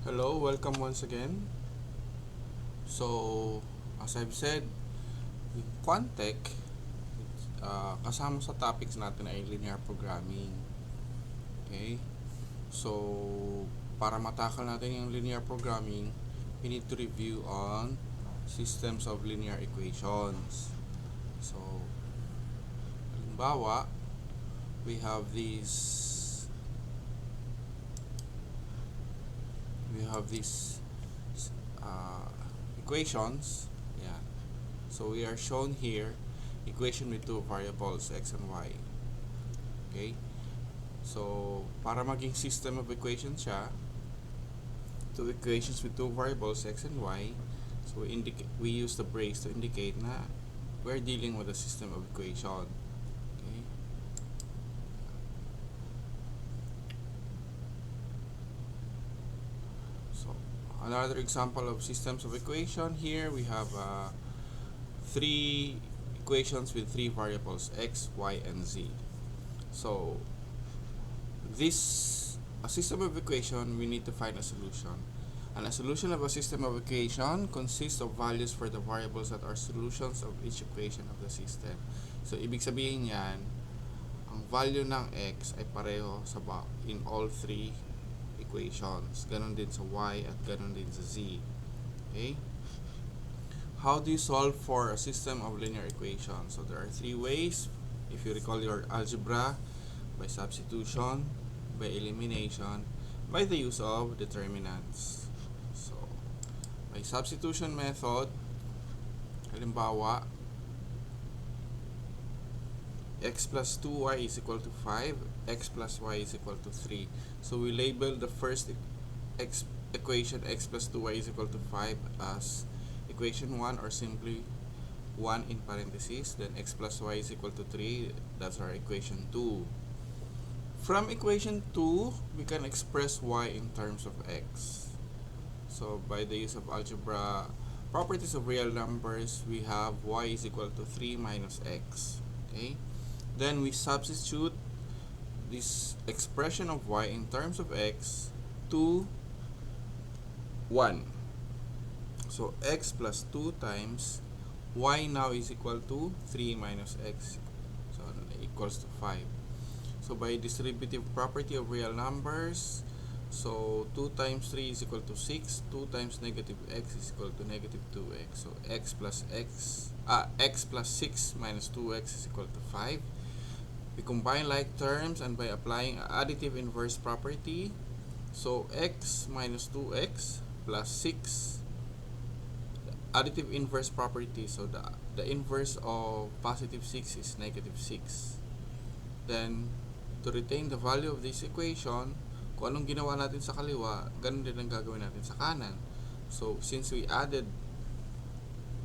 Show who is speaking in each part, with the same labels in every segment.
Speaker 1: Hello, welcome once again. So, as I've said, with Quantec, kasama sa topics natin ay linear programming. Okay? So, para matakal natin yung linear programming, we need to review on systems of linear equations. So, halimbawa, we have these equations. Yeah. So we are shown here equation with two variables x and y. Okay? So para maging system of equations siya, two equations with two variables x and y, so we use the brace to indicate na we're dealing with a system of equation. Okay? So another example of systems of equation, here we have three equations with three variables x, y, and z. So this a system of equation, we need to find a solution. And a solution of a system of equation consists of values for the variables that are solutions of each equation of the system. So ibig sabihin yan, ang value ng x ay pareho sa in all three equations. Ganon din sa y at ganon din sa z. Okay? How do you solve for a system of linear equations? So there are three ways. If you recall your algebra, by substitution, by elimination, by the use of determinants. So, by substitution method, halimbawa, x plus 2y is equal to 5, x plus y is equal to 3. So we label the first equation x plus 2y is equal to 5 as equation 1, or simply 1 in parentheses. Then x plus y is equal to 3, that's our equation 2. From equation 2, we can express y in terms of x. So by the use of algebra properties of real numbers, we have y is equal to 3 minus x. Okay? Then we substitute this expression of y in terms of x to 1. So x plus 2 times y now is equal to 3 minus x. So equals to 5. So by distributive property of real numbers, so 2 times 3 is equal to 6, 2 times negative x is equal to negative 2x. So x plus 6 minus 2x is equal to 5. We combine like terms, and by applying additive inverse property, so x minus 2x plus 6, additive inverse property, so the inverse of positive 6 is negative 6. Then to retain the value of this equation, kung anong ginawa natin sa kaliwa, ganun din ang gagawin natin sa kanan. So since we added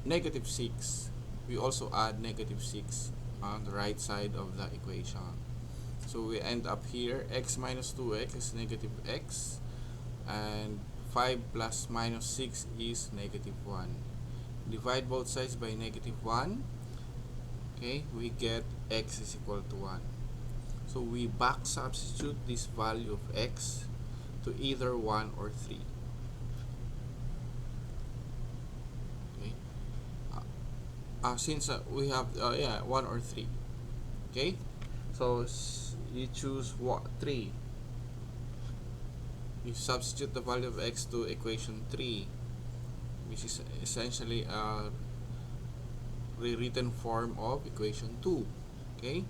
Speaker 1: negative 6, we also add negative 6 on the right side of the equation. So we end up here, x minus 2x is negative x, and 5 plus minus 6 is negative 1. Divide both sides by negative 1. Okay, we get x is equal to 1. So we back substitute this value of x to either 1 or 3. Okay. Since we have 1 or 3. Okay. So you choose 3. You substitute the value of x to equation 3, which is essentially a rewritten form of equation 2. Okay.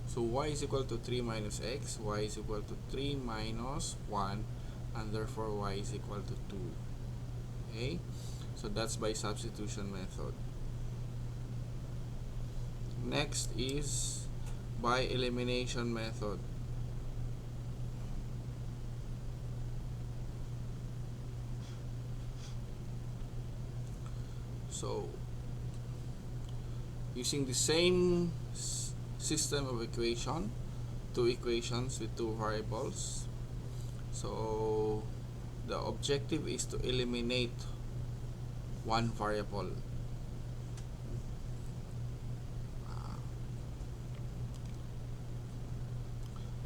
Speaker 1: So y is equal to 3 minus x, y is equal to 3 minus 1, and therefore y is equal to 2. Okay? So that's by substitution method. Next is by elimination method. So using the same system of equation, two equations with two variables, so the objective is to eliminate one variable.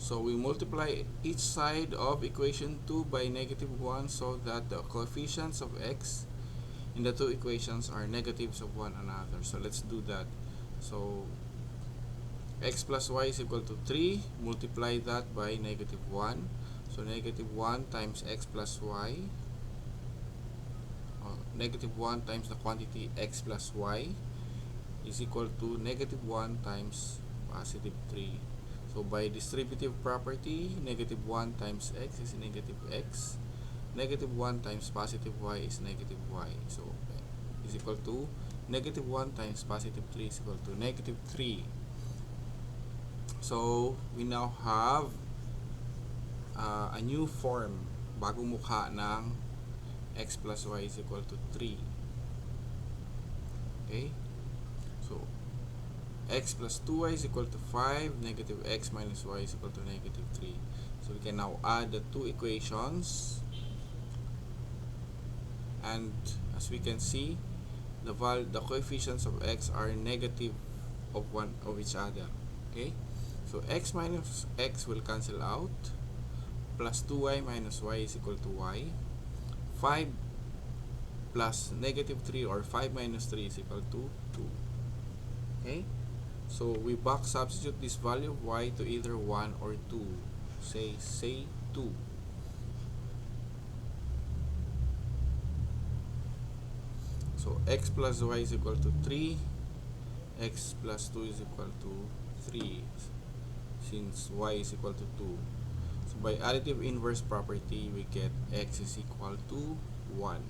Speaker 1: So we multiply each side of equation 2 by negative 1 so that the coefficients of x in the two equations are negatives of one another. So let's do that. So x plus y is equal to 3. Multiply that by negative 1. So negative 1 times x plus y, negative 1 times the quantity x plus y is equal to negative 1 times positive 3. So by distributive property, negative 1 times x is negative x. Negative 1 times positive y is negative y. So is equal to negative 1 times positive 3 is equal to negative 3. So we now have a new form, bagong mukha ng x plus y is equal to 3. Okay? So x plus 2y is equal to 5, negative x minus y is equal to negative 3. So we can now add the two equations, and as we can see, the coefficients of x are negative of one of each other. Okay? So x minus x will cancel out, plus 2y minus y is equal to y. 5 plus negative 3 or 5 minus 3 is equal to 2. Okay? So we back substitute this value of y to either 1 or 2. Say 2. So x plus y is equal to 3. X plus 2 is equal to 3, since y is equal to 2. So by additive inverse property, we get x is equal to 1.